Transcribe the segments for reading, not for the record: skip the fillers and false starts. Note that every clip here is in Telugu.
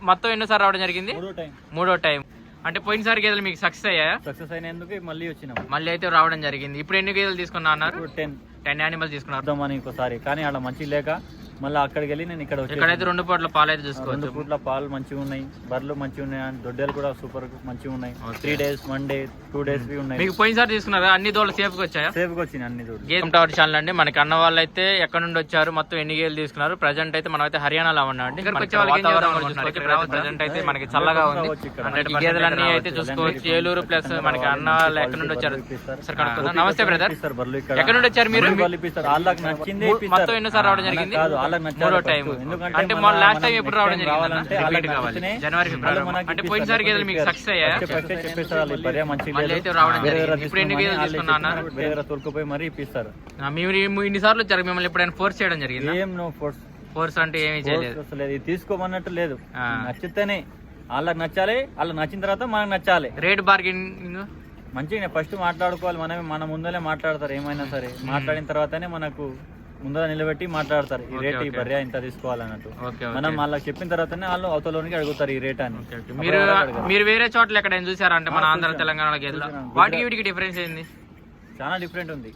మొత్తం ఎన్నోసారి రావడం జరిగింది? మూడో టైం. అంటే పోయినసారి గేదెలు మీకు సక్సెస్ అయ్యాయా? సక్సెస్ అయినందుకు మళ్ళీ వచ్చినాం. మళ్ళీ అయితే రావడం జరిగింది. ఇప్పుడు ఎన్ని గేదెలు తీసుకున్నా అన్నారు? 10 యానిమల్స్ తీసుకున్నారు ఇంకోసారి. కానీ అలా మంచి లేక మళ్ళీ అక్కడికి వెళ్ళి నేను ఇక్కడైతే 2 పూట్ల పాలు అయితే చూసుకోవచ్చు. 2 పూట్ల పాలు మంచిగా ఉన్నాయి, బర్రెలు మంచిగా ఉన్నాయి, దొడ్డలు కూడా సూపర్ మంచిగా ఉన్నాయి. 3 days 1 day 2 days ఉన్నాయి. మీకు పోయినసారి తీసుకున్నారా? అన్ని దోళ్ళు సేఫ్ గా వచ్చాయా? సేఫ్ గా వచ్చినాయి అన్ని దోళ్ళు. గేమ్ టవర్ ఛానల్ అండి. మనకి అన్న వాళ్ళు అయితే ఎక్కడ నుండి వచ్చారు, మొత్తం ఎన్ని గేదెలు తీసుకున్నారు. ప్రజెంట్ అయితే మనం అయితే హర్యానాలో ఉన్నామండి. ప్రజెంట్ అయితే మనకి చల్లగా ఉంది. గేదెలన్నీ అయితే చూసుకోవచ్చు. ఏలూరు ప్లస్ మనకి అన్న వాళ్ళు ఎక్కడ నుండి వచ్చారు? నమస్తే బ్రదర్, ఎక్కడ నుండి వచ్చారు మీరు? మొత్తం ఎన్నోసారి రావడం జరిగింది? మూడో టైం. అంటే లాస్ట్ టైం ఎప్పుడు రావడం జరిగింది? జనవరి ఫిబ్రవరి. అంటే పోయినసారి గేదెలు మీకు సక్సెస్ అయ్యాయా? మళ్ళీ అయితే రావడం జరిగింది. ఇప్పుడు ఎన్ని గేదెలు తీసుకున్నా అన్నారు? తొలకపోయి మరీ ఇప్పిస్తారు. మీరు ఇన్నిసార్లు వచ్చారు, మిమ్మల్ని ఎప్పుడైనా ఫోర్స్ చేయడం జరిగింది? ఏం నో ఫోర్స్. ఫోర్స్ అంటే ఏమీ చేయలేదు. తీసుకోమన్నట్టు లేదు, నచ్చితేనే వాళ్ళకి నచ్చాలి, వాళ్ళకి నచ్చిన తర్వాత మనకు నచ్చాలి. రేట్ బార్గెనింగ్ మంచిగా ఫస్ట్ మాట్లాడుకోవాలి. మన ముందరే మాట్లాడతారు ఏమైనా సరే. మాట్లాడిన తర్వాతనే మనకు ముందర నిలబెట్టి మాట్లాడతారు. ఈ రేట్ ఈ బర్రె ఇంత తీసుకోవాలన్నట్టు. మనం వాళ్ళకి చెప్పిన తర్వాతనే వాళ్ళు అవతలోనికి అడుగుతారు ఈ రేట్ అని. మీరు వేరే చోట్ల ఎక్కడైనా చూసారా? అంటే మన ఆంధ్ర తెలంగాణ గేదెలు వాటికి వీటికి డిఫరెన్స్ ఏంది? చాలా డిఫరెంట్ ఉంది.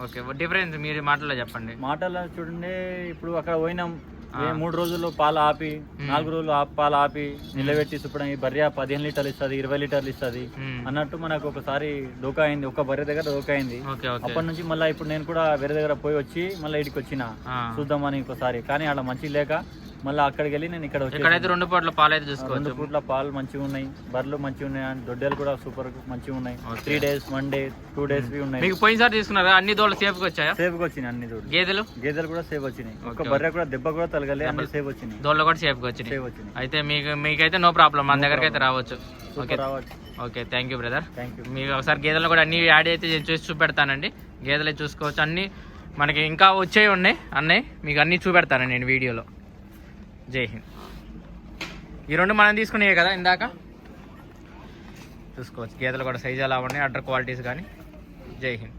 ఓకే, డిఫరెన్స్ మీరు మాటల్లో చెప్పండి. మాటల్లో చూడండి, ఇప్పుడు అక్కడ పోయినాం 3 రోజులు పాలు ఆపి 4 రోజులు పాలు ఆపి నిలబెట్టి చూపడం. ఈ బర్రె 15 లీటర్లు ఇస్తుంది, 20 లీటర్లు ఇస్తుంది అన్నట్టు మనకు ఒకసారి డోకా అయింది. ఒక బర్రె దగ్గర డోకా అయింది. అప్పటి నుంచి మళ్ళీ ఇప్పుడు నేను కూడా వేరే దగ్గర పోయి వచ్చి మళ్ళీ ఇడికి వచ్చిన చూద్దామని ఇంకోసారి. కానీ అలా మంచి లేక మళ్ళీ అక్కడికి వెళ్ళి నేను ఇక్కడైతే 2 పూట్ల పాలు అయితే చూసుకోవచ్చు. 2 పూట్ల పాలు మంచిగా ఉన్నాయి, బర్రెలు మంచిగా ఉన్నాయి, దొడ్డలు కూడా సూపర్ మంచిగా ఉన్నాయి. 3 days 1 day 2 days ఉన్నాయి. మీకు పోయినసారి తీసుకున్నారా? అన్ని దోళ్ళు సేఫ్ గా వచ్చాయా? సేఫ్ గా వచ్చినాయి అన్ని దోళ్ళు. గేదెలు కూడా సేఫ్ వచ్చినాయి. ఒక బర్రె కూడా దెబ్బ కూడా తలగలే, అన్ని సేఫ్ వచ్చినాయి. దోళ్ళు కూడా సేఫ్ గా వచ్చినాయి. అయితే మీకైతే నో ప్రాబ్లం, మన దగ్గరికి అయితే రావచ్చు. Okay, thank you brother. మీకు ఒకసారి గేదెలు కూడా అన్ని యాడ్ అయితే చేసి చూపెడతానండి. గేదెలు చూసుకోవచ్చు. అన్ని మనకి ఇంకా వచ్చేవి ఉన్నాయి అన్నీ, మీకు అన్ని చూపెడతానండి నేను వీడియోలో. జై హింద్. ఈ 2 మనం తీసుకునేవి కదా ఇందాక, చూసుకోవచ్చు. గేదెలు కూడా సైజు ఎలా ఉన్నాయి, అడ్డర్ క్వాలిటీస్ కానీ. జై హింద్.